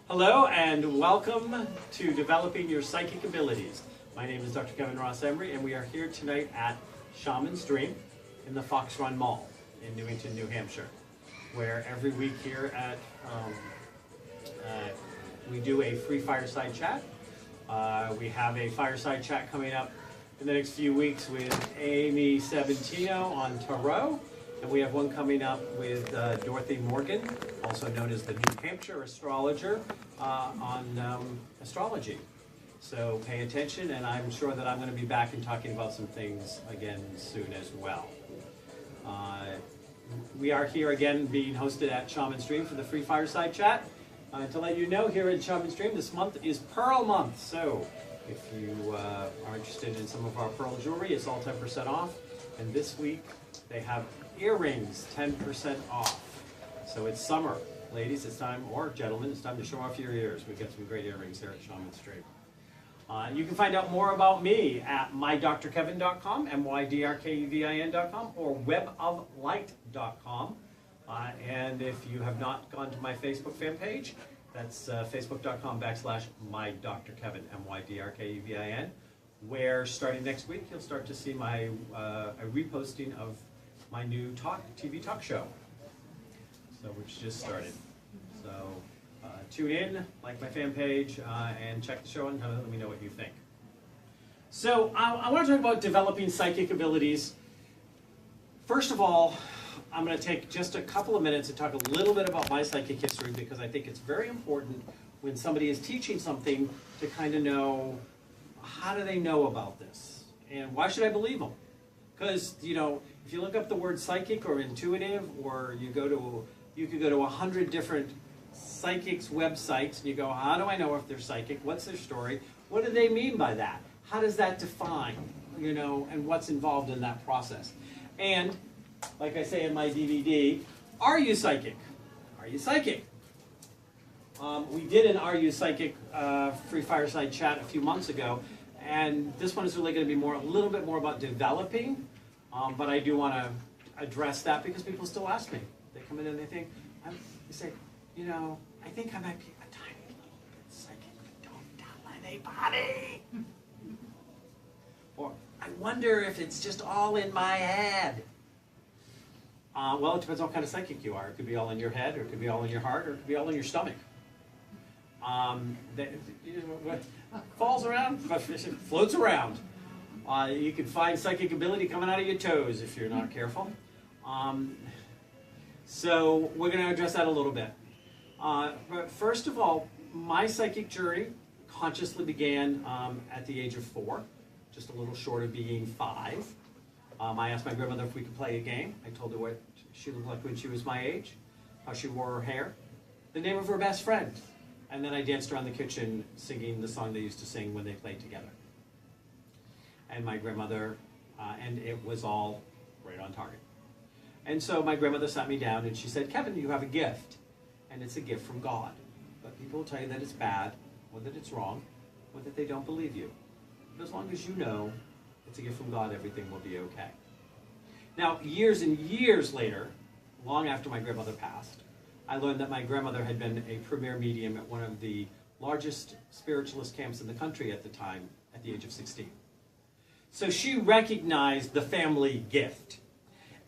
Hello and welcome to Developing Your Psychic Abilities. My name is Dr. Kevin Ross Emery and we are here tonight at Shaman's Dream in the Fox Run Mall in Newington, New Hampshire, where every week here at we do a free fireside chat. We have a fireside chat coming up in the next few weeks with Amy Sabentino on tarot, and we have one coming up with Dorothy Morgan, also known as the New Hampshire astrologer, on astrology. So pay attention, and I'm sure that I'm going to be back and talking about some things again soon as well. We are here again being hosted at Shaman's Dream for the free fireside chat. To let you know, here at Shaman's Dream, this month is Pearl Month. So if you are interested in some of our pearl jewelry, it's all 10% off. And this week, they have earrings 10% off. So it's summer. Ladies, it's time, or gentlemen, it's time to show off your ears. We've got some great earrings here at Shaman's Dream. You can find out more about me at mydrkevin.com, mydrkevin.com, or weboflight.com. And if you have not gone to my Facebook fan page, that's facebook.com/mydrkevin, mydrkevin, where starting next week you'll start to see my a reposting of my new TV talk show, which just started. So tune in, like my fan page, and check the show and let me know what you think. So I want to talk about developing psychic abilities. First of all, I'm going to take just a couple of minutes and talk a little bit about my psychic history, because I think it's very important when somebody is teaching something to kind of know, how do they know about this? And why should I believe them? Because, you know, if you look up the word psychic or intuitive, or you could go to 100 different psychics websites and you go, how do I know if they're psychic? What's their story? What do they mean by that? How does that define, you know, and what's involved in that process? And like I say in my DVD, are you psychic? Are you psychic? We did an Are You Psychic free fireside chat a few months ago, and this one is really going to be a little bit more about developing, but I do want to address that because people still ask me. They come in and they think, they say, you know, I think I might be a tiny little bit psychic, but don't tell anybody. Or, I wonder if it's just all in my head. Well, it depends on what kind of psychic you are. It could be all in your head, or it could be all in your heart, or it could be all in your stomach. Falls around, floats around. You can find psychic ability coming out of your toes if you're not careful. So we're going to address that a little bit. But first of all, my psychic journey consciously began at the age of 4, just a little short of being 5. I asked my grandmother if we could play a game. I told her what she looked like when she was my age, how she wore her hair, the name of her best friend. And then I danced around the kitchen singing the song they used to sing when they played together. And my grandmother, and it was all right on target. And so my grandmother sat me down and she said, Kevin, you have a gift. And it's a gift from God. But people will tell you that it's bad, or that it's wrong, or that they don't believe you. But as long as you know it's a gift from God, everything will be okay. Now, years and years later, long after my grandmother passed, I learned that my grandmother had been a premier medium at one of the largest spiritualist camps in the country at the time, at the age of 16. So she recognized the family gift.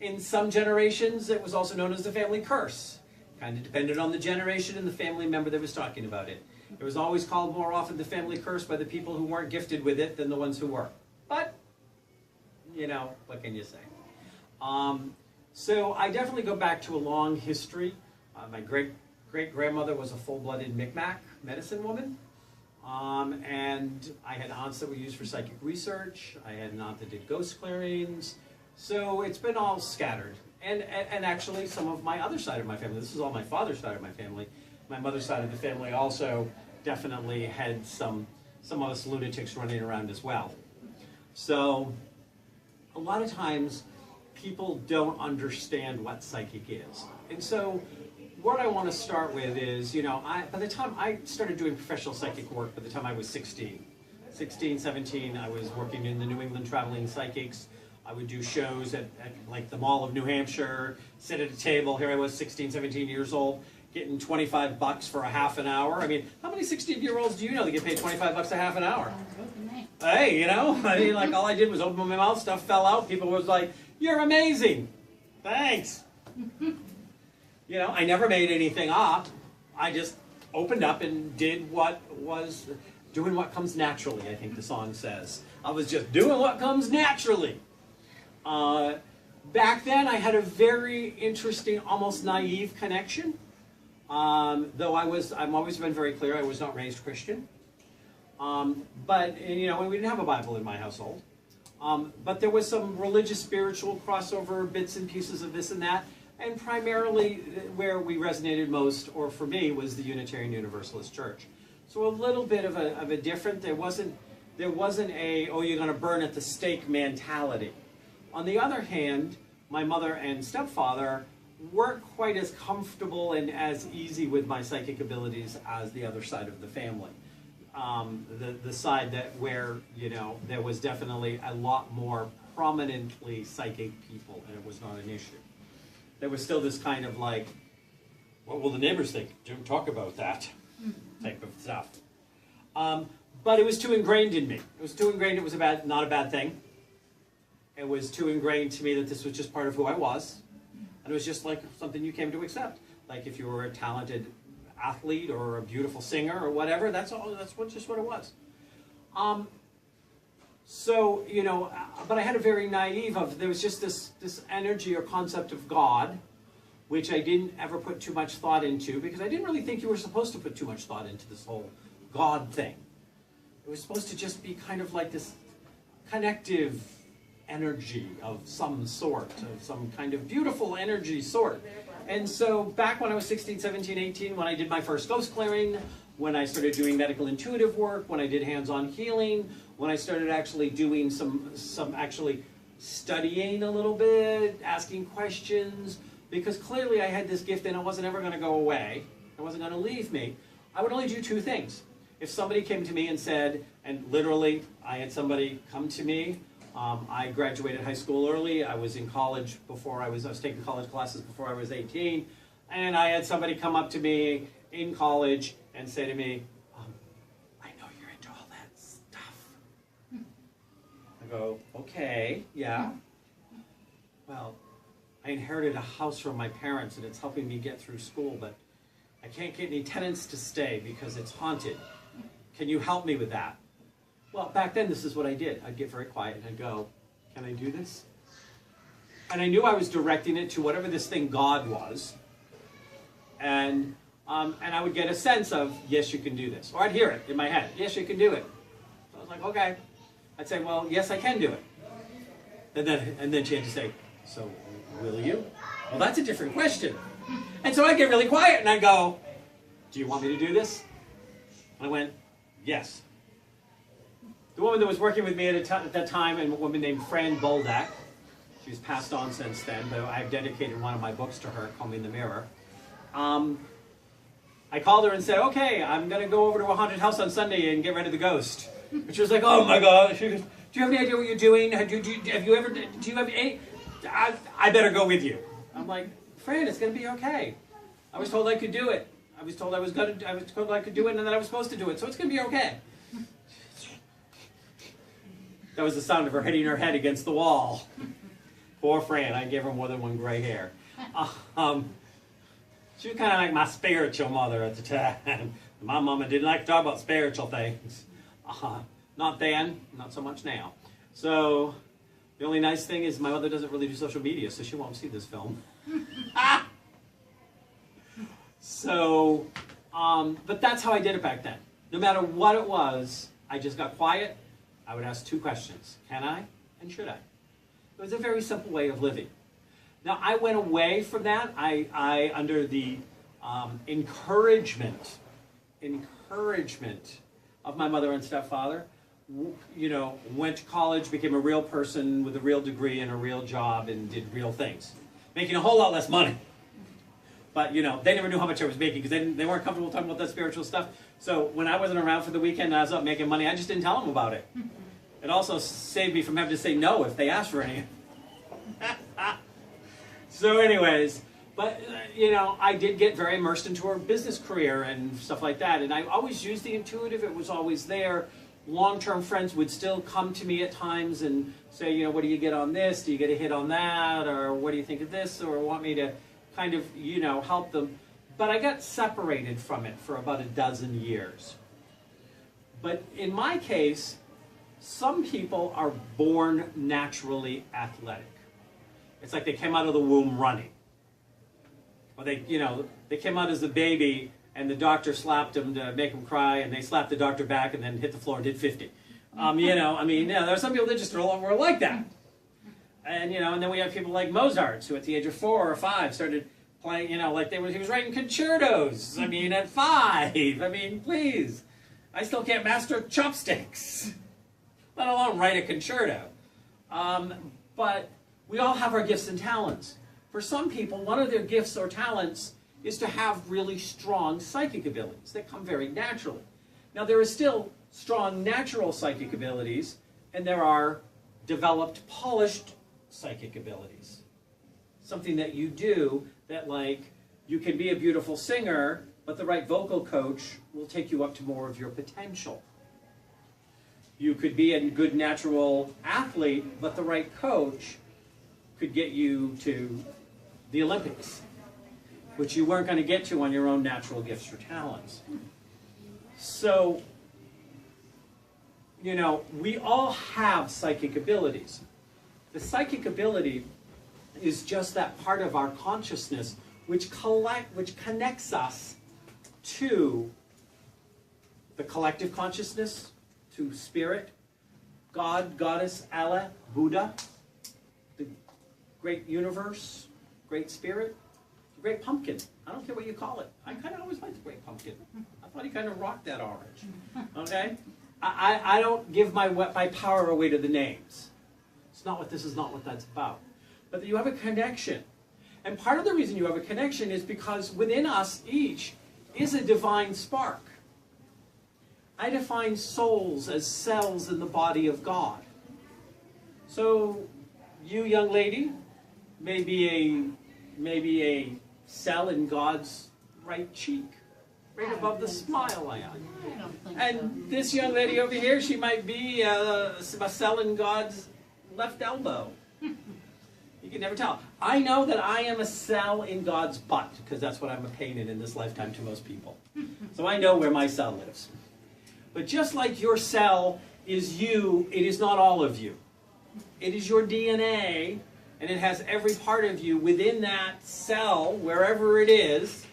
In some generations, it was also known as the family curse. Kind of depended on the generation and the family member that was talking about it. It was always called more often the family curse by the people who weren't gifted with it than the ones who were. But, you know, what can you say? So I definitely go back to a long history. My great-grandmother was a full-blooded Micmac medicine woman. And I had aunts that were used for psychic research. I had an aunt that did ghost clearings. So it's been all scattered. And actually some of my other side of my family, this is all my father's side of my family. My mother's side of the family also definitely had some of us lunatics running around as well. So a lot of times people don't understand what psychic is. And so what I want to start with is, you know, by the time I started doing professional psychic work, by the time I was 16, 17, I was working in the New England Traveling Psychics. I would do shows at like the Mall of New Hampshire, sit at a table. Here I was 16, 17 years old. getting 25 bucks for a half an hour. I mean, how many 16-year-olds do you know that get paid 25 bucks a half an hour? Hey, you know, I mean, like, all I did was open my mouth, stuff fell out. People was like, "You're amazing. Thanks." You know, I never made anything up. I just opened up and did what was doing what comes naturally, I think the song says. I was just doing what comes naturally. Back then, I had a very interesting, almost naive connection. Though I've always been very clear, I was not raised Christian. But, you know, we didn't have a Bible in my household. But there was some religious, spiritual crossover, bits and pieces of this and that. And primarily where we resonated most, or for me, was the Unitarian Universalist Church. So a little bit of a different, there wasn't a, oh, you're going to burn at the stake mentality. On the other hand, my mother and stepfather weren't quite as comfortable and as easy with my psychic abilities as the other side of the family. The side where, you know, there was definitely a lot more prominently psychic people, and it was not an issue. There was still this kind of like, what will the neighbors think? Don't talk about that type of stuff. But it was too ingrained in me. It was too ingrained. It was not a bad thing. It was too ingrained to me that this was just part of who I was. And it was just like something you came to accept. Like if you were a talented athlete or a beautiful singer or whatever, that's just what it was. So, you know, but I had a very naive there was just this energy or concept of God, which I didn't ever put too much thought into, because I didn't really think you were supposed to put too much thought into this whole God thing. It was supposed to just be kind of like this connective energy of some sort, of some kind of beautiful energy sort. And so back when I was 16, 17, 18, when I did my first ghost clearing, when I started doing medical intuitive work, when I did hands-on healing, when I started actually doing some actually studying a little bit, asking questions, because clearly I had this gift and it wasn't ever going to go away. It wasn't going to leave me. I would only do two things. If somebody came to me and said, and literally I had somebody come to me, I graduated high school early, I was in college before I was taking college classes before I was 18, and I had somebody come up to me in college and say to me, I know you're into all that stuff. I go, okay, yeah. Well, I inherited a house from my parents and it's helping me get through school, but I can't get any tenants to stay because it's haunted. Can you help me with that? Well, back then this is what I did. I'd get very quiet and I'd go, can I do this? And I knew I was directing it to whatever this thing God was. And I would get a sense of, yes, you can do this. Or I'd hear it in my head, yes, you can do it. So I was like, okay. I'd say, well, yes, I can do it. And then she had to say, so will you? Well, that's a different question. And so I'd get really quiet and I'd go, do you want me to do this? And I went, yes. The woman that was working with me at that time, a woman named Fran Boldak, she's passed on since then, but I've dedicated one of my books to her, Combing the Mirror. I called her and said, okay, I'm going to go over to a haunted house on Sunday and get rid of the ghost. And she was like, oh my God. She goes, do you have any idea what you're doing? Do you have any? I better go with you. I'm like, Fran, it's going to be okay. I was told I could do it. I was told I could do it and that I was supposed to do it. So it's going to be okay. That was the sound of her hitting her head against the wall. Poor Fran, I gave her more than one gray hair. She was kind of like my spiritual mother at the time. My mama didn't like to talk about spiritual things. Not then, not so much now. So the only nice thing is my mother doesn't really do social media, so she won't see this film. So, but that's how I did it back then. No matter what it was, I just got quiet. I would ask two questions. Can I and should I? It was a very simple way of living. Now, I went away from that. I under the encouragement of my mother and stepfather, you know, went to college, became a real person with a real degree and a real job and did real things. Making a whole lot less money. But, you know, they never knew how much I was making because they weren't comfortable talking about that spiritual stuff. So when I wasn't around for the weekend and I was up making money, I just didn't tell them about it. It also saved me from having to say no if they asked for any. So anyways, But, you know, I did get very immersed into a business career and stuff like that. And I always used the intuitive. It was always there. Long-term friends would still come to me at times and say, you know, what do you get on this? Do you get a hit on that? Or what do you think of this? Or want me to kind of, you know, help them. But I got separated from it for about a dozen years. But in my case, some people are born naturally athletic. It's like they came out of the womb running. Or they, you know, they came out as a baby and the doctor slapped them to make them cry, and they slapped the doctor back and then hit the floor and did 50. You know, I mean, yeah, there are some people that just were like that. And, you know, and then we have people like Mozart, who at the age of 4 or 5 started playing, you know, like he was writing concertos. I mean, at 5. I mean, please. I still can't master chopsticks, let alone write a concerto. But we all have our gifts and talents. For some people, one of their gifts or talents is to have really strong psychic abilities that come very naturally. Now, there is still strong natural psychic abilities, and there are developed, polished psychic abilities. Something that you do that, like, you can be a beautiful singer, but the right vocal coach will take you up to more of your potential. You could be a good natural athlete, but the right coach could get you to the Olympics, which you weren't going to get to on your own natural gifts or talents. So, you know, we all have psychic abilities. The psychic ability is just that part of our consciousness which connects us to the collective consciousness, to spirit, God, Goddess, Allah, Buddha, the great universe, great spirit, the great pumpkin. I don't care what you call it. I kind of always liked the great pumpkin. I thought he kind of rocked that orange. Okay? I don't give my power away to the names. This is not what that's about. But you have a connection. And part of the reason you have a connection is because within us each is a divine spark. I define souls as cells in the body of God. So you, young lady, may be a cell in God's right cheek, right above the smile line. And this young lady over here, she might be a cell in God's left elbow. You can never tell. I know that I am a cell in God's butt, because that's what I'm a pain in this lifetime to most people. So I know where my cell lives. But just like your cell is you, it is not all of you. It is your DNA, and it has every part of you within that cell, wherever it is.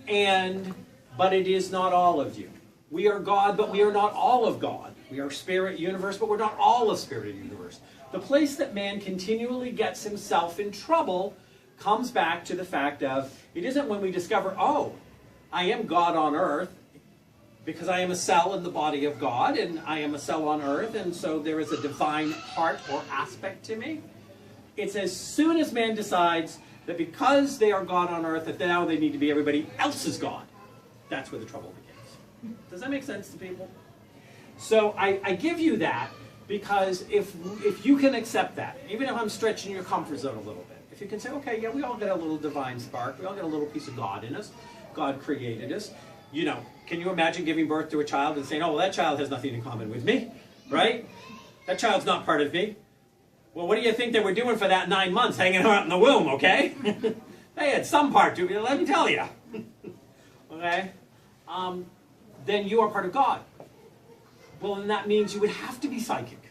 But it is not all of you. We are God, but we are not all of God. We are spirit universe, but we're not all of spirit universe. The place that man continually gets himself in trouble comes back to the fact of, it isn't when we discover, oh, I am God on earth, because I am a cell in the body of God, and I am a cell on earth, and so there is a divine part or aspect to me. It's as soon as man decides that because they are God on earth, that now they need to be everybody else's God. That's where the trouble begins. Does that make sense to people? So I give you that because if you can accept that, even if I'm stretching your comfort zone a little bit, if you can say, okay, yeah, we all get a little divine spark, we all get a little piece of God in us, God created us. You know, can you imagine giving birth to a child and saying, oh, well, that child has nothing in common with me, right? That child's not part of me. Well, what do you think they were doing for that 9 months hanging out in the womb, okay? They had some part to it, let me tell you. Okay? Then you are part of God. Well, then that means you would have to be psychic.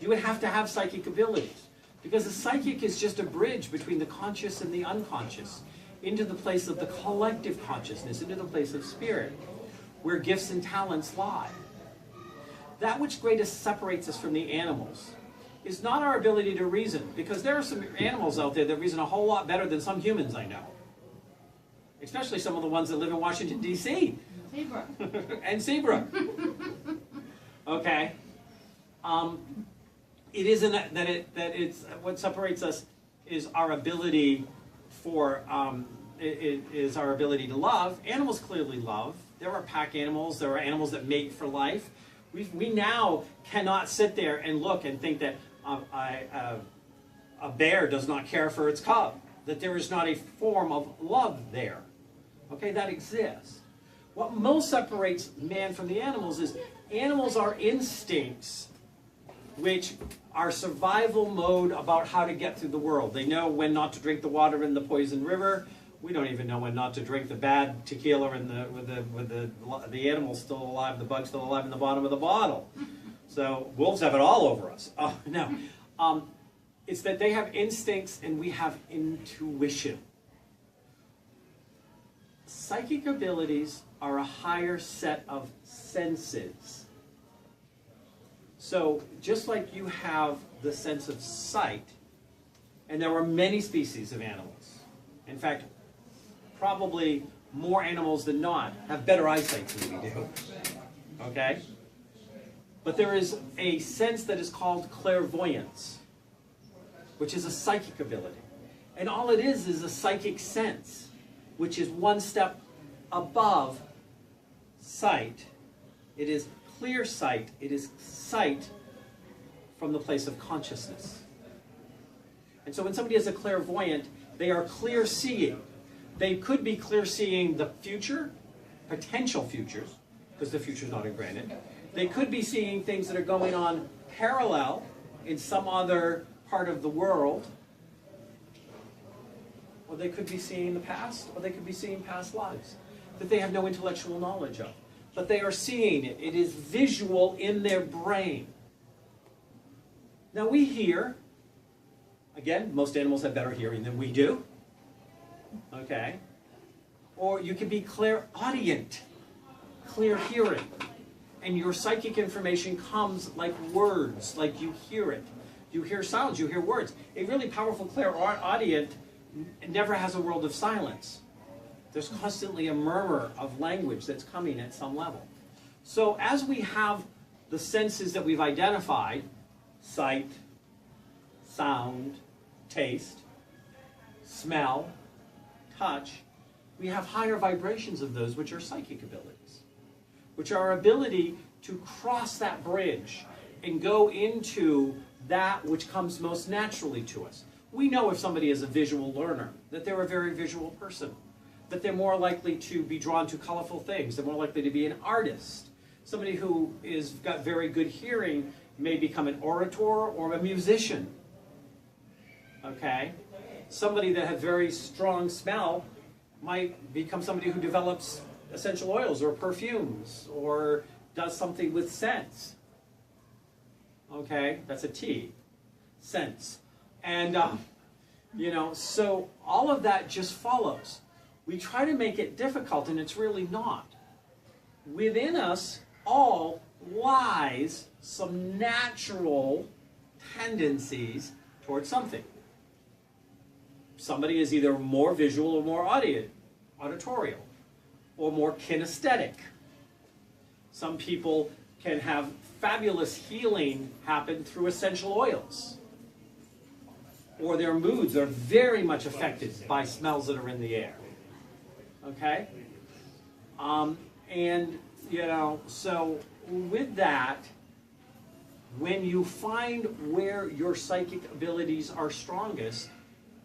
You would have to have psychic abilities. Because the psychic is just a bridge between the conscious and the unconscious, into the place of the collective consciousness, into the place of spirit, where gifts and talents lie. That which greatest separates us from the animals is not our ability to reason, because there are some animals out there that reason a whole lot better than some humans I know. Especially some of the ones that live in Washington, D.C. Zebra. And zebra. Okay. It isn't that it's what separates us is our ability is our ability to love. Animals clearly love. There are pack animals. There are animals that mate for life. We now cannot sit there and look and think that a bear does not care for its cub, that there is not a form of love there. Okay, that exists. What most separates man from the animals is animals are instincts, which are survival mode about how to get through the world. They know when not to drink the water in the poison river. We don't even know when not to drink the bad tequila with the animals still alive, the bug's still alive in the bottom of the bottle. So wolves have it all over us. Oh, no. It's that they have instincts and we have intuition. Psychic abilities are a higher set of senses. So just like you have the sense of sight, and there are many species of animals. In fact, probably more animals than not have better eyesight than we do. Okay? But there is a sense that is called clairvoyance, which is a psychic ability. And all it is a psychic sense, which is one step above sight. It is clear sight. It is sight from the place of consciousness. And so when somebody is a clairvoyant, they are clear seeing. They could be clear seeing the future, potential futures, because the future is not in granted. They could be seeing things that are going on parallel in some other part of the world. Or they could be seeing the past, or they could be seeing past lives that they have no intellectual knowledge of. But they are seeing it. It is visual in their brain. Now we hear, again, most animals have better hearing than we do. Okay? Or you can be clairaudient, clear hearing. And your psychic information comes like words, like you hear it. You hear sounds, you hear words. A really powerful clairaudient never has a world of silence. There's constantly a murmur of language that's coming at some level. So as we have the senses that we've identified, sight, sound, taste, smell, touch, we have higher vibrations of those, which are psychic abilities, which are our ability to cross that bridge and go into that which comes most naturally to us. We know if somebody is a visual learner, that they're a very visual person, that they're more likely to be drawn to colorful things, they're more likely to be an artist. Somebody who is got very good hearing may become an orator or a musician. Okay? Somebody that has very strong smell might become somebody who develops essential oils or perfumes or does something with scents. Okay? That's a T. Scents. And, so all of that just follows. We try to make it difficult, and it's really not. Within us all lies some natural tendencies towards something. Somebody is either more visual or more auditorial, or more kinesthetic. Some people can have fabulous healing happen through essential oils. Or their moods are very much affected by smells that are in the air. Okay? So with that, when you find where your psychic abilities are strongest,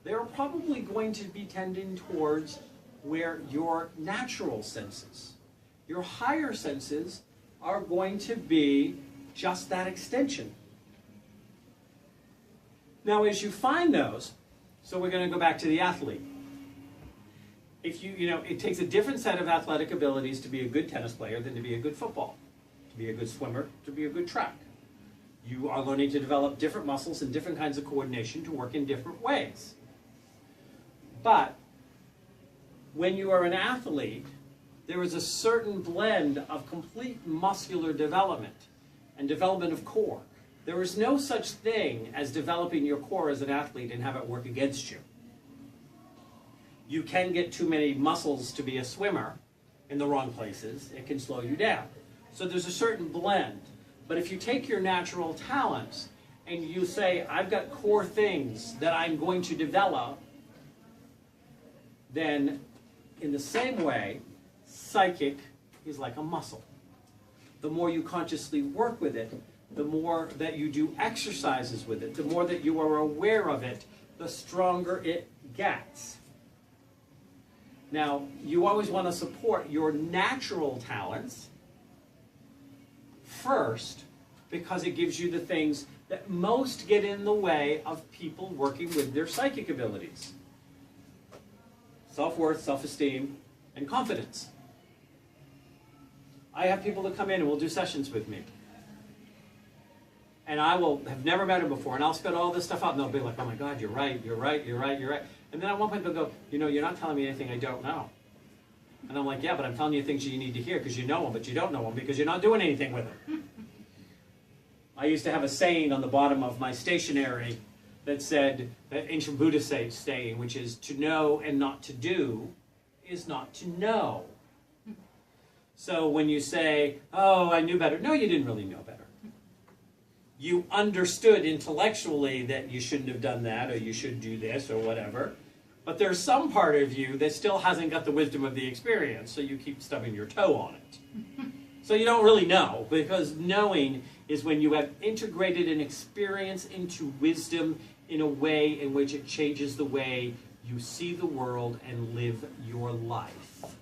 they're probably going to be tending towards where your natural senses, your higher senses, are going to be just that extension. Now, as you find those, so we're going to go back to the athlete. If it takes a different set of athletic abilities to be a good tennis player than to be a good football, to be a good swimmer, to be a good track. You are learning to develop different muscles and different kinds of coordination to work in different ways. But when you are an athlete, there is a certain blend of complete muscular development and development of core. There is no such thing as developing your core as an athlete and have it work against you. You can get too many muscles to be a swimmer in the wrong places. It can slow you down. So there's a certain blend. But if you take your natural talents and you say, I've got core things that I'm going to develop, then in the same way, psychic is like a muscle. The more you consciously work with it, the more that you do exercises with it, the more that you are aware of it, the stronger it gets. Now, you always want to support your natural talents first, because it gives you the things that most get in the way of people working with their psychic abilities. Self-worth, self-esteem, and confidence. I have people that come in and will do sessions with me. And I will have never met them before, and I'll spit all this stuff out, and they'll be like, oh my God, you're right, you're right, you're right, you're right. And then at one point they'll go, you know, you're not telling me anything I don't know. And I'm like, yeah, but I'm telling you things you need to hear because you know them, but you don't know them because you're not doing anything with them. I used to have a saying on the bottom of my stationery that said, ancient Buddhist saying, which is, to know and not to do is not to know. So when you say, oh, I knew better, no, you didn't really know better. You understood intellectually that you shouldn't have done that, or you should do this, or whatever. But there's some part of you that still hasn't got the wisdom of the experience, so you keep stubbing your toe on it. So you don't really know, because knowing is when you have integrated an experience into wisdom in a way in which it changes the way you see the world and live your life.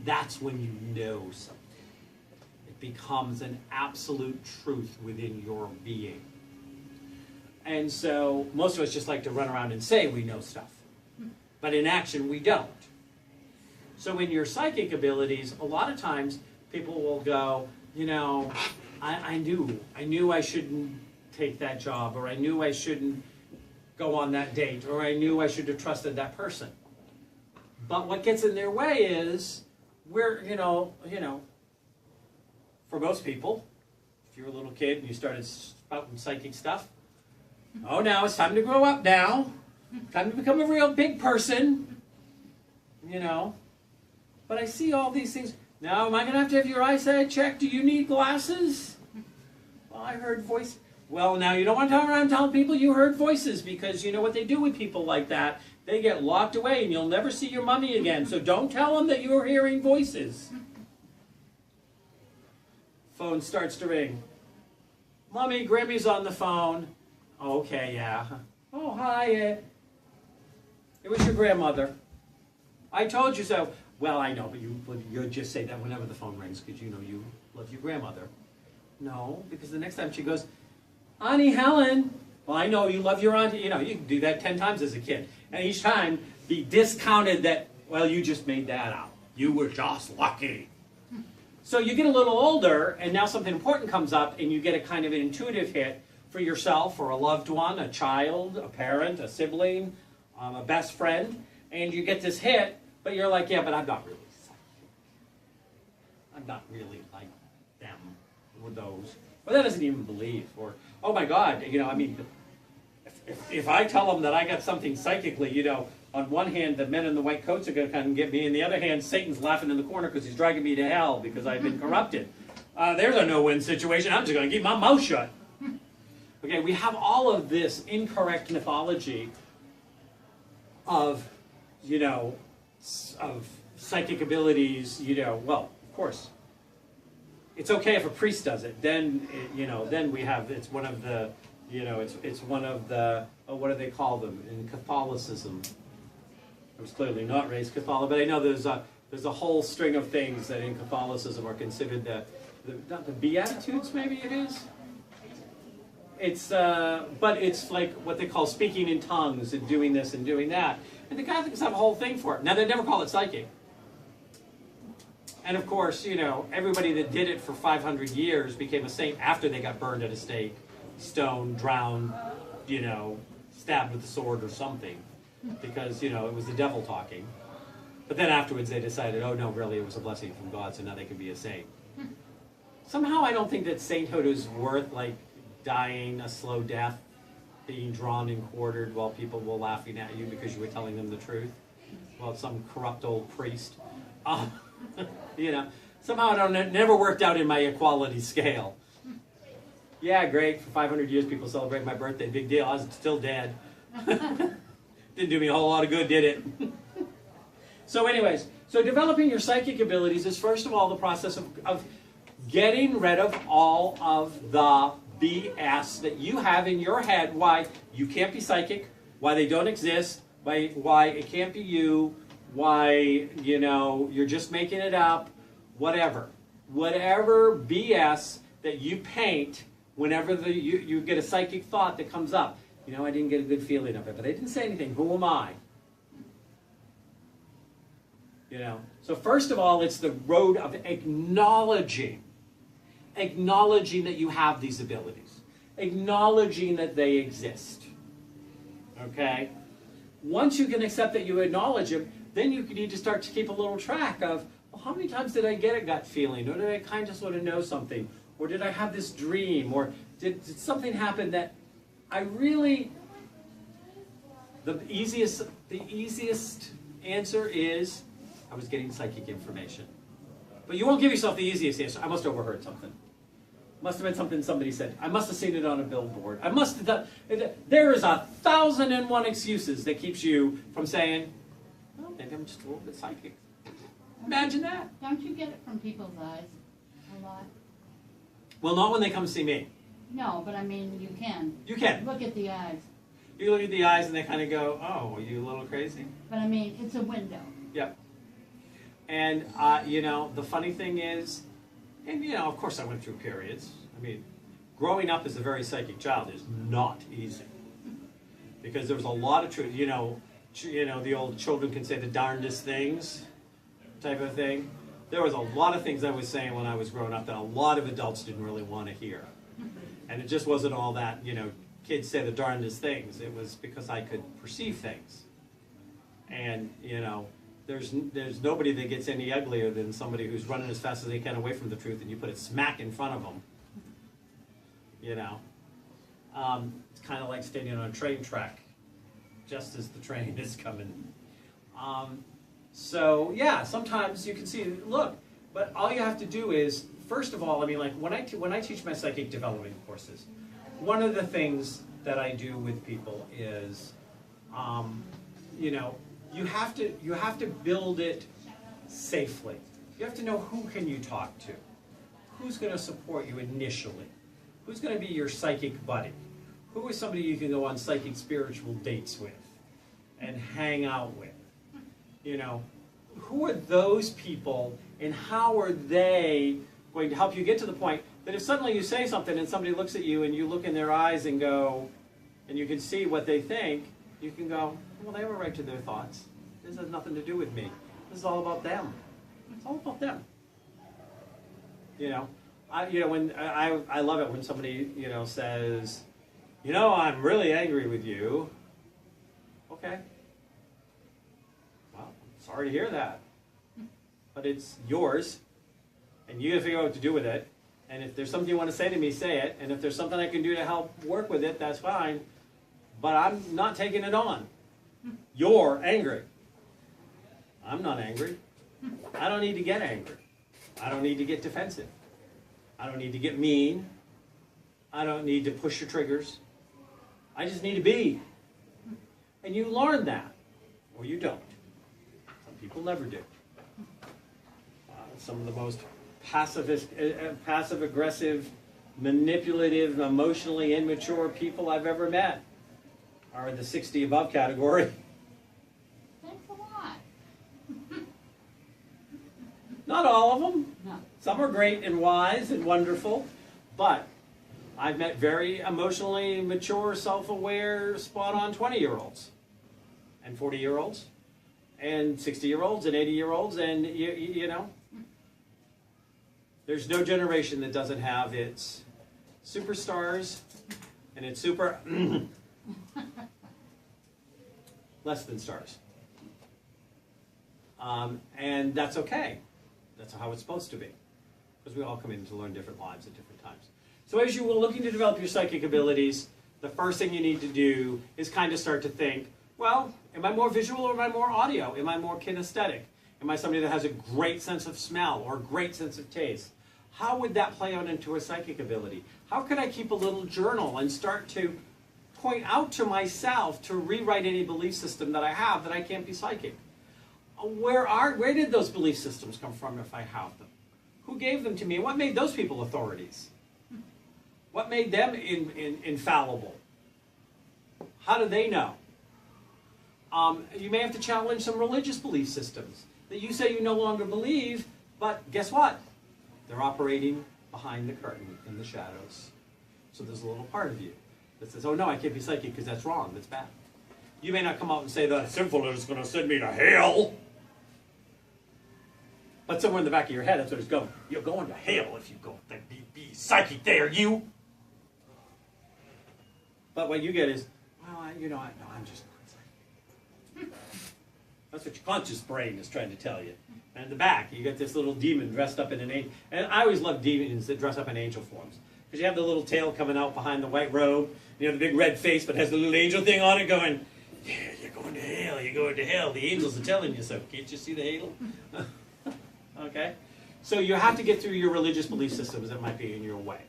That's when you know something. It becomes an absolute truth within your being. And so most of us just like to run around and say we know stuff. But in action, we don't. So in your psychic abilities, a lot of times people will go, you know, I knew I shouldn't take that job, or I knew I shouldn't go on that date, or I knew I should have trusted that person. But what gets in their way is, you know, for most people, if you're a little kid and you started spouting psychic stuff, oh, now it's time to grow up now. Time to become a real big person, you know. But I see all these things. Now, am I going to have your eyesight checked? Do you need glasses? Well, I heard voice. Well, now you don't want to turn around and tell people you heard voices, because you know what they do with people like that. They get locked away and you'll never see your mommy again. So don't tell them that you're hearing voices. Phone starts to ring. Mommy, Grammy's on the phone. Okay, yeah. Oh, hi. It was your grandmother. I told you so. Well, I know, but you'll just say that whenever the phone rings because you know you love your grandmother. No, because the next time she goes, Auntie Helen. Well, I know you love your auntie. You know, you can do that 10 times as a kid. And each time be discounted that, well, you just made that up. You were just lucky. So you get a little older, and now something important comes up, and you get a kind of an intuitive hit for yourself or a loved one, a child, a parent, a sibling, a best friend, and you get this hit, but you're like, yeah, but I'm not really psychic. I'm not really like them or those. Or that doesn't even believe. Or, oh my God, you know, I mean, if I tell them that I got something psychically, you know, on one hand, the men in the white coats are going to come and get me, and the other hand, Satan's laughing in the corner because he's dragging me to hell because I've been corrupted. There's a no-win situation. I'm just going to keep my mouth shut. Okay, we have all of this incorrect mythology of, you know, of psychic abilities, you know, well, of course, it's okay if a priest does it. Then, you know, then we have, it's one of the, you know, it's one of the, oh, what do they call them in Catholicism? I was clearly not raised Catholic, but I know there's a whole string of things that in Catholicism are considered not the Beatitudes, maybe it is? It's, but it's like what they call speaking in tongues and doing this and doing that. And the Catholics have a whole thing for it. Now, they never call it psychic. And of course, you know, everybody that did it for 500 years became a saint after they got burned at a stake, stoned, drowned, you know, stabbed with a sword or something. Because, you know, it was the devil talking. But then afterwards they decided, oh no, really, it was a blessing from God, so now they can be a saint. Somehow I don't think that sainthood is worth, like, dying a slow death, being drawn and quartered while people were laughing at you because you were telling them the truth. Well, some corrupt old priest. You know, somehow it never worked out in my equality scale. Yeah, great, for 500 years people celebrate my birthday, big deal, I was still dead. Didn't do me a whole lot of good, did it? So anyways, so developing your psychic abilities is first of all the process of Getting rid of all of the BS that you have in your head, why you can't be psychic, why they don't exist, why it can't be you, why, you know, you're just making it up, whatever. Whatever BS that you paint whenever you get a psychic thought that comes up. You know, I didn't get a good feeling of it, but I didn't say anything. Who am I? You know, so first of all, it's the road of acknowledging that you have these abilities, acknowledging that they exist. Okay? Once you can accept that you acknowledge them, then you need to start to keep a little track of, well, how many times did I get a gut feeling, or did I kind of sort of know something, or did I have this dream, or did something happen that I really, the easiest answer is, I was getting psychic information. But you won't give yourself the easiest answer. I must have overheard something. Must have been something somebody said. I must have seen it on a billboard. I must have done. There is 1,001 excuses that keeps you from saying, well, maybe I'm just a little bit psychic. Imagine that. Don't you get it from people's eyes a lot? Well, not when they come see me. No, but I mean, you can. You can. Look at the eyes. You look at the eyes and they kind of go, oh, are you a little crazy? But I mean, it's a window. Yep. And, you know, the funny thing is, and, you know, of course I went through periods. I mean, growing up as a very psychic child is not easy. Because there was a lot of truth. You know, the old children can say the darndest things type of thing. There was a lot of things I was saying when I was growing up that a lot of adults didn't really want to hear. And it just wasn't all that, you know, kids say the darndest things. It was because I could perceive things. And, you know, there's nobody that gets any uglier than somebody who's running as fast as they can away from the truth and you put it smack in front of them. You know? It's kind of like standing on a train track just as the train is coming. So, yeah, sometimes you can see, look, but all you have to do is, first of all, I mean, like when I teach my psychic development courses, one of the things that I do with people is, you know, you have to build it safely. You have to know who can you talk to, who's going to support you initially, who's going to be your psychic buddy, who is somebody you can go on psychic spiritual dates with and hang out with. You know, who are those people and how are they going to help you get to the point that if suddenly you say something and somebody looks at you and you look in their eyes and go, and you can see what they think, you can go, well, they have a right to their thoughts. This has nothing to do with me. This is all about them. It's all about them. You know, I love it when somebody, you know, says, you know, I'm really angry with you. Okay. Well, sorry to hear that. But it's yours, and you gotta figure out what to do with it. And if there's something you want to say to me, say it. And if there's something I can do to help work with it, that's fine. But I'm not taking it on. You're angry. I'm not angry. I don't need to get angry. I don't need to get defensive. I don't need to get mean. I don't need to push your triggers. I just need to be. And you learn that, or you don't. Some people never do. Some of the most passive-aggressive, manipulative, emotionally immature people I've ever met are in the 60 above category. Thanks a lot. Not all of them. No. Some are great and wise and wonderful, but I've met very emotionally mature, self-aware, spot-on 20-year-olds and 40-year-olds and 60-year-olds and 80-year-olds, and you know, there's no generation that doesn't have its superstars and its super less than stars. And that's okay. That's how it's supposed to be. Because we all come in to learn different lives at different times. So as you are looking to develop your psychic abilities, the first thing you need to do is kind of start to think, well, am I more visual or am I more audio? Am I more kinesthetic? Am I somebody that has a great sense of smell or a great sense of taste? How would that play out into a psychic ability? How could I keep a little journal and start to point out to myself to rewrite any belief system that I have that I can't be psychic? Where did those belief systems come from if I have them? Who gave them to me? What made those people authorities? What made them infallible? How do they know? You may have to challenge some religious belief systems that you say you no longer believe, but guess what? They're operating behind the curtain in the shadows. So there's a little part of you that says, oh no, I can't be psychic because that's wrong, that's bad. You may not come out and say that sinful is going to send me to hell. But somewhere in the back of your head, that's what it's going. You're going to hell if you go be psychic there, you. But what you get is, well, I'm just not psychic. That's what your conscious brain is trying to tell you. And in the back, you get this little demon dressed up in an angel. And I always love demons that dress up in angel forms. Because you have the little tail coming out behind the white robe. You have the big red face, but has the little angel thing on it going, yeah, you're going to hell, you're going to hell. The angels are telling you so. Can't you see the halo? Okay? So you have to get through your religious belief systems that might be in your way.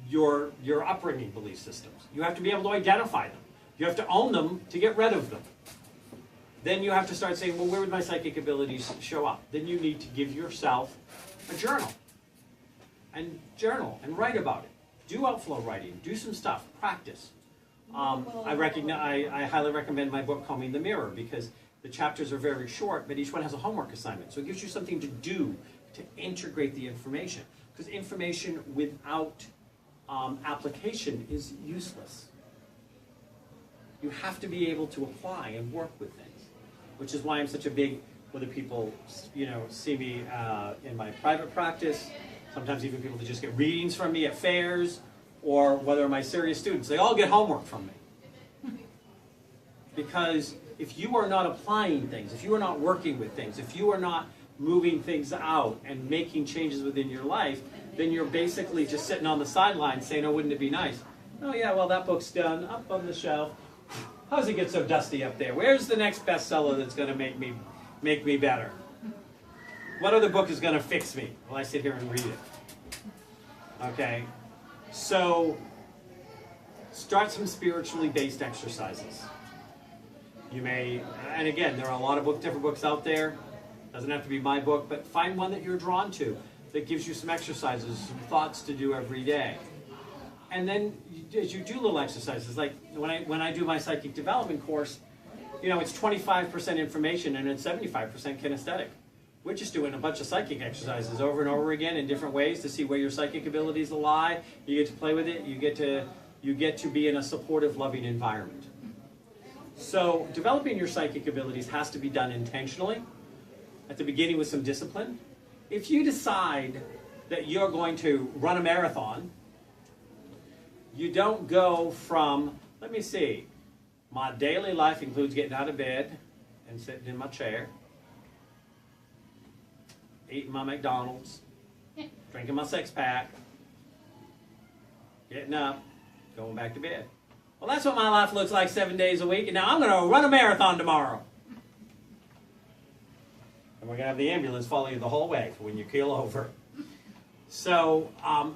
Your upbringing belief systems. You have to be able to identify them. You have to own them to get rid of them. Then you have to start saying, well, where would my psychic abilities show up? Then you need to give yourself a journal. And write about it. Do outflow writing. Do some stuff. Practice. I highly recommend my book, Combing the Mirror, because the chapters are very short, but each one has a homework assignment. So it gives you something to do to integrate the information. Because information without application is useless. You have to be able to apply and work with things, which is why I'm such a big, whether people see me in my private practice, sometimes even people that just get readings from me at fairs, or whether my serious students, they all get homework from me. Because if you are not applying things, if you are not working with things, if you are not moving things out and making changes within your life, then you're basically just sitting on the sidelines saying, oh, wouldn't it be nice? Oh yeah, well that book's done, up on the shelf. How does it get so dusty up there? Where's the next bestseller that's going to make me better? What other book is going to fix me? Well, I sit here and read it. Okay? So, start some spiritually based exercises. You may, and again, there are a lot of different books out there. Doesn't have to be my book, but find one that you're drawn to that gives you some exercises, some thoughts to do every day. And then, as you do little exercises, like when I do my psychic development course, it's 25% information and it's 75% kinesthetic. We're just doing a bunch of psychic exercises over and over again in different ways to see where your psychic abilities lie. You get to play with it. You get to be in a supportive, loving environment. So developing your psychic abilities has to be done intentionally, at the beginning with some discipline. If you decide that you're going to run a marathon, you don't go from, let me see, my daily life includes getting out of bed and sitting in my chair, eating my McDonald's, drinking my six-pack, getting up, going back to bed. Well, that's what my life looks like 7 days a week, and now I'm going to run a marathon tomorrow. And we're going to have the ambulance follow you the whole way for when you keel over. So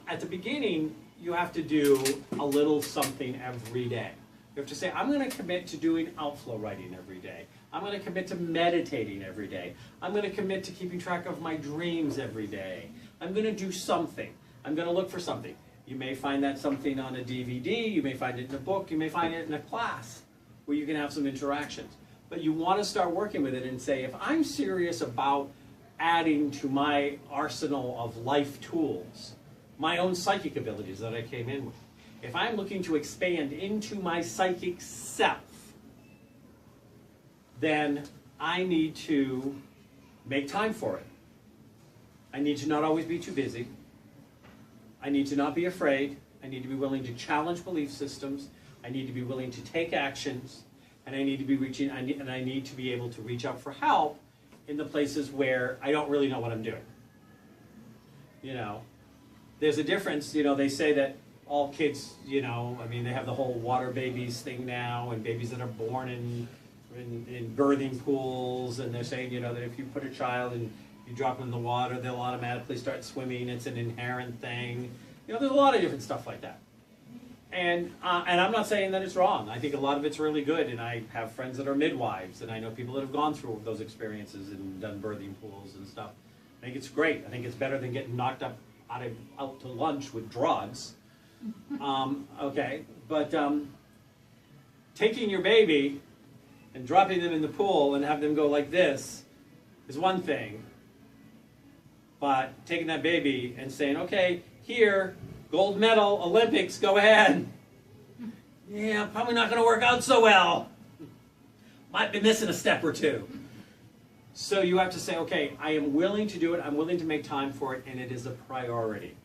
at the beginning, you have to do a little something every day. You have to say, I'm going to commit to doing outflow writing every day. I'm going to commit to meditating every day. I'm going to commit to keeping track of my dreams every day. I'm going to do something. I'm going to look for something. You may find that something on a DVD. You may find it in a book. You may find it in a class where you can have some interactions. But you want to start working with it and say, if I'm serious about adding to my arsenal of life tools, my own psychic abilities that I came in with, if I'm looking to expand into my psychic self, then I need to make time for it. I need to not always be too busy. I need to not be afraid. I need to be willing to challenge belief systems. I need to be willing to take actions. And I need to be I need to be able to reach out for help in the places where I don't really know what I'm doing. There's a difference. They say that all kids, they have the whole water babies thing now, and babies that are born in birthing pools, and they're saying, that if you put a child and you drop them in the water, they'll automatically start swimming. It's an inherent thing. There's a lot of different stuff like that. And I'm not saying that it's wrong. I think a lot of it's really good, and I have friends that are midwives, and I know people that have gone through those experiences and done birthing pools and stuff. think it's great. I think it's better than getting knocked up out to lunch with drugs. Okay, but taking your baby and dropping them in the pool and have them go like this is one thing. But taking that baby and saying, okay, here, gold medal, Olympics, go ahead. Yeah, probably not going to work out so well. Might be missing a step or two. So you have to say, okay, I am willing to do it, I'm willing to make time for it, and it is a priority.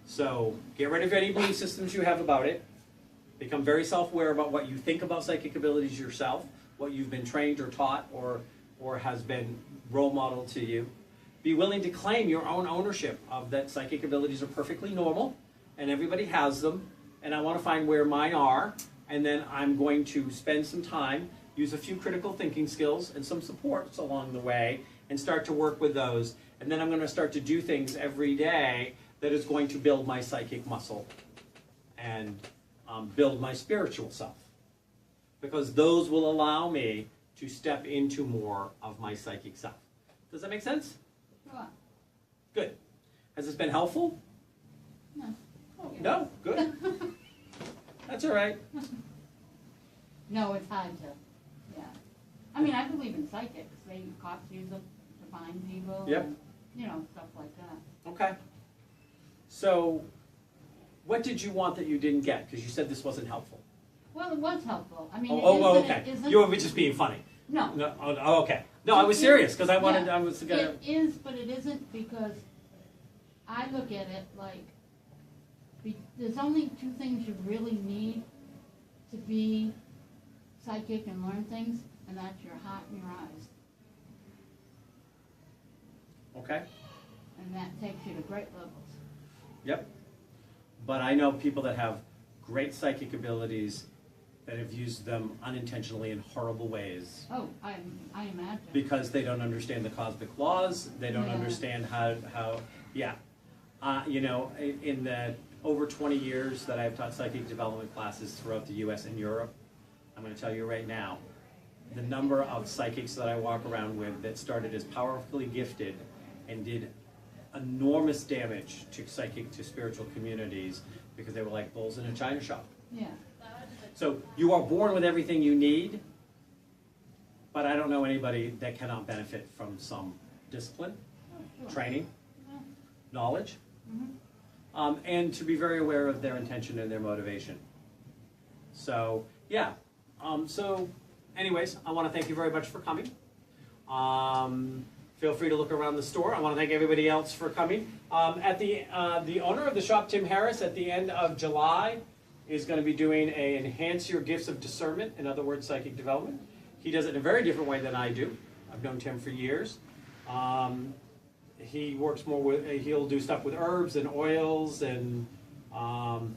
So get rid of any belief systems you have about it. Become very self-aware about what you think about psychic abilities yourself, what you've been trained or taught or has been role modeled to you. Be willing to claim your own ownership of that psychic abilities are perfectly normal, and everybody has them, and I want to find where mine are, and then I'm going to spend some time, use a few critical thinking skills and some supports along the way, and start to work with those. And then I'm going to start to do things every day that is going to build my psychic muscle and build my spiritual self. Because those will allow me to step into more of my psychic self. Does that make sense? Sure. Good. Has this been helpful? No. No? Good. That's all right. No, it's hard to, yeah. I mean, I believe in psychics. Cops use them to find people. Yep. And, you know, stuff like that. Okay. So, what did you want that you didn't get? Because you said this wasn't helpful. Well, it was helpful. I mean, Okay. it isn't. You were just being funny. No. No. Oh, okay. No, I was serious because I wanted. Yeah, I was gonna. It is, but it isn't, because I look at it like there's only two things you really need to be psychic and learn things, and that's your heart and your eyes. Okay. And that takes you to great levels. Yep. But I know people that have great psychic abilities that have used them unintentionally in horrible ways. Oh, I imagine. Because they don't understand the cosmic laws. They don't Yeah. understand how yeah. You know, in the over 20 years that I've taught psychic development classes throughout the U.S. and Europe, I'm going to tell you right now, the number of psychics that I walk around with that started as powerfully gifted and did enormous damage to psychic, to spiritual communities because they were like bulls in a china shop. Yeah. So you are born with everything you need, but I don't know anybody that cannot benefit from some discipline, Oh, sure. training, Yeah. knowledge, Mhm. and to be very aware of their intention and their motivation. So, yeah. So, anyways, I want to thank you very much for coming. Feel free to look around the store. I want to thank everybody else for coming. The owner of the shop, Tim Harris, at the end of July is going to be doing a Enhance Your Gifts of Discernment, in other words, psychic development. He does it in a very different way than I do. I've known Tim for years. He works more with, he'll do stuff with herbs and oils and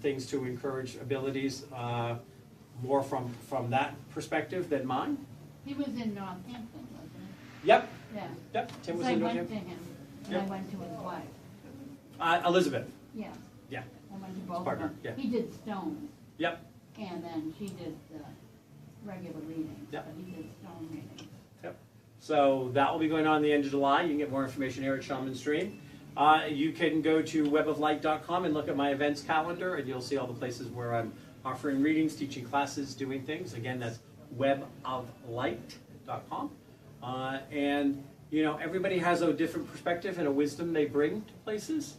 things to encourage abilities more from that perspective than mine. He was in Northampton, wasn't Yep, he? Yeah. yep. Tim was I in went to Northampton. him, and Yep. I went to his wife. Elizabeth. Yeah. Yeah. I went to both of partner, them. yeah. He did stones, Yep. and then she did the regular readings, Yep. but he did stone readings. Yep. So that will be going on the end of July. You can get more information here at Shaman Stream. You can go to weboflight.com and look at my events calendar, and you'll see all the places where I'm offering readings, teaching classes, doing things. Again, that's weboflight.com. And, you know, everybody has a different perspective and a wisdom they bring to places.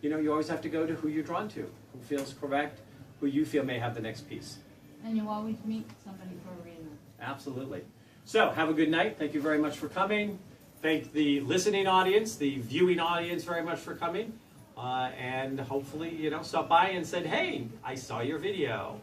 You know, you always have to go to who you're drawn to, who feels correct, who you feel may have the next piece. And you always meet somebody for a reason. Absolutely. So, have a good night. Thank you very much for coming. Thank the listening audience, the viewing audience very much for coming. And hopefully, you know, stop by and said, hey, I saw your video.